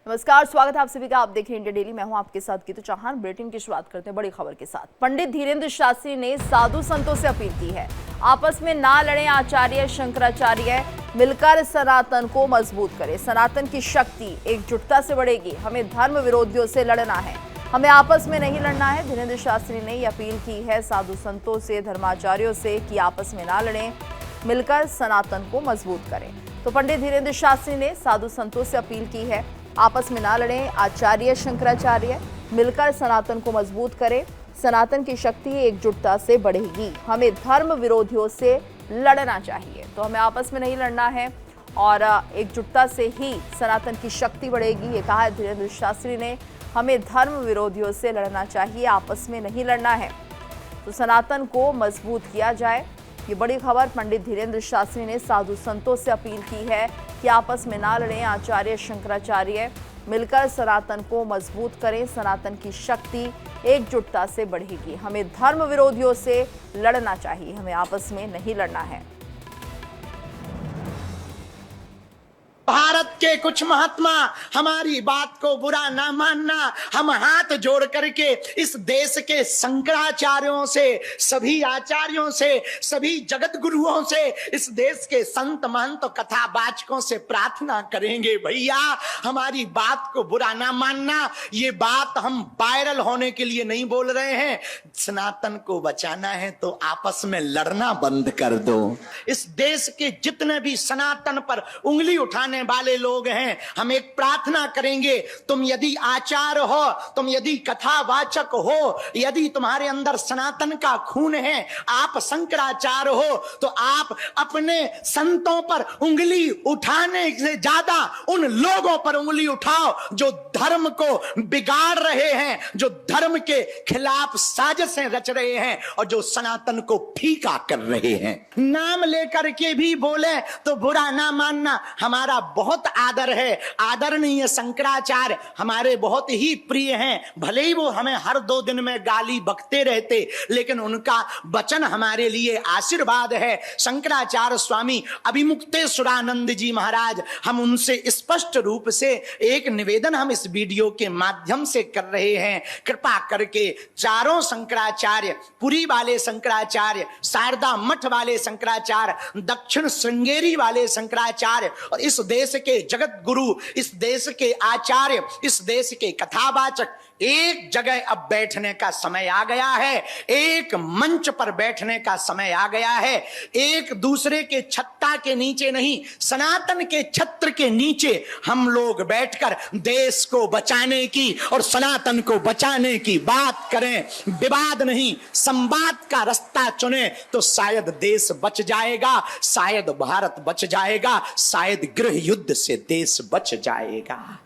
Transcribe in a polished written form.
नमस्कार, स्वागत है आप सभी का। आप देख रहे हैं इंडिया डेली। मैं हूं आपके साथ गीतू चौहान। बुलेटिन की शुरुआत करते हैं बड़ी खबर के साथ। पंडित धीरेन्द्र शास्त्री ने साधु संतों से अपील की है, आपस में ना लड़ें, आचार्य शंकराचार्य मिलकर सनातन को मजबूत करें। सनातन की शक्ति एकजुटता से बढ़ेगी। हमें धर्म विरोधियों से लड़ना है, हमें आपस में नहीं लड़ना है। धीरेन्द्र शास्त्री ने यह अपील की है साधु संतों से, धर्माचार्यों से कि आपस में ना लड़ें, मिलकर सनातन को मजबूत करें। तो पंडित धीरेन्द्र शास्त्री ने साधु संतों से अपील की है, आपस में ना लड़ें, आचार्य शंकराचार्य मिलकर सनातन को मजबूत करें। सनातन की शक्ति एकजुटता से बढ़ेगी। हमें धर्म विरोधियों से लड़ना चाहिए, तो हमें आपस में नहीं लड़ना है और एकजुटता से ही सनातन की शक्ति बढ़ेगी। ये कहा है धीरेन्द्र शास्त्री ने। हमें धर्म विरोधियों से लड़ना चाहिए, आपस में नहीं लड़ना है, तो सनातन को मजबूत किया जाए। ये बड़ी खबर। पंडित धीरेन्द्र शास्त्री ने साधु संतों से अपील की है कि आपस में ना लड़ें, आचार्य शंकराचार्य मिलकर सनातन को मजबूत करें। सनातन की शक्ति एकजुटता से बढ़ेगी। हमें धर्म विरोधियों से लड़ना चाहिए, हमें आपस में नहीं लड़ना है। भारत के कुछ महात्मा हमारी बात को बुरा ना मानना। हम हाथ जोड़ करके इस देश के शंकराचार्यों से, सभी आचार्यों से, सभी जगत गुरुओं से, इस देश के संत महंत कथावाचकों से प्रार्थना करेंगे, भैया हमारी बात को बुरा ना मानना। ये बात हम वायरल होने के लिए नहीं बोल रहे हैं। सनातन को बचाना है तो आपस में लड़ना बंद कर दो। इस देश के जितने भी सनातन पर उंगली उठाने वाले लोग हैं, हम एक प्रार्थना करेंगे, तुम यदि आचार्य हो, तुम यदि कथावाचक हो, यदि तुम्हारे अंदर सनातन का खून है, आप शंकराचार्य हो, तो आप अपने संतों पर उंगली उठाने से ज्यादा उन लोगों पर उंगली उठाओ जो धर्म को बिगाड़ रहे हैं, जो धर्म के खिलाफ साजिशें रच रहे हैं और जो सनातन को फीका कर रहे हैं। नाम लेकर के भी बोले तो बुरा ना मानना। हमारा बहुत आदर है, आदरणीय शंकराचार्य हमारे बहुत ही प्रिय हैं। भले ही वो हमें हर 2 दिन में गाली बकते रहते, लेकिन उनका वचन हमारे लिए आशीर्वाद है। शंकराचार्य स्वामी अभिमुक्तेश्वरानंद जी महाराज, हम उनसे स्पष्ट रूप से एक निवेदन हम इस वीडियो के माध्यम से कर रहे हैं। कृपा करके चारों शंकराचार्य, पुरी वाले शंकराचार्य, शारदा मठ वाले शंकराचार्य, दक्षिण श्रृंगेरी वाले शंकराचार्य और इस देश के जगत गुरु, इस देश के आचार्य, इस देश के कथावाचक एक जगह अब बैठने का समय आ गया है। एक मंच पर बैठने का समय आ गया है। एक दूसरे के छत्ता के नीचे नहीं, सनातन के छत्र के नीचे हम लोग बैठकर देश को बचाने की और सनातन को बचाने की बात करें। विवाद नहीं, संवाद का रास्ता चुने तो शायद देश बच जाएगा, शायद भारत बच जाएगा, शायद गृह युद्ध से देश बच जाएगा।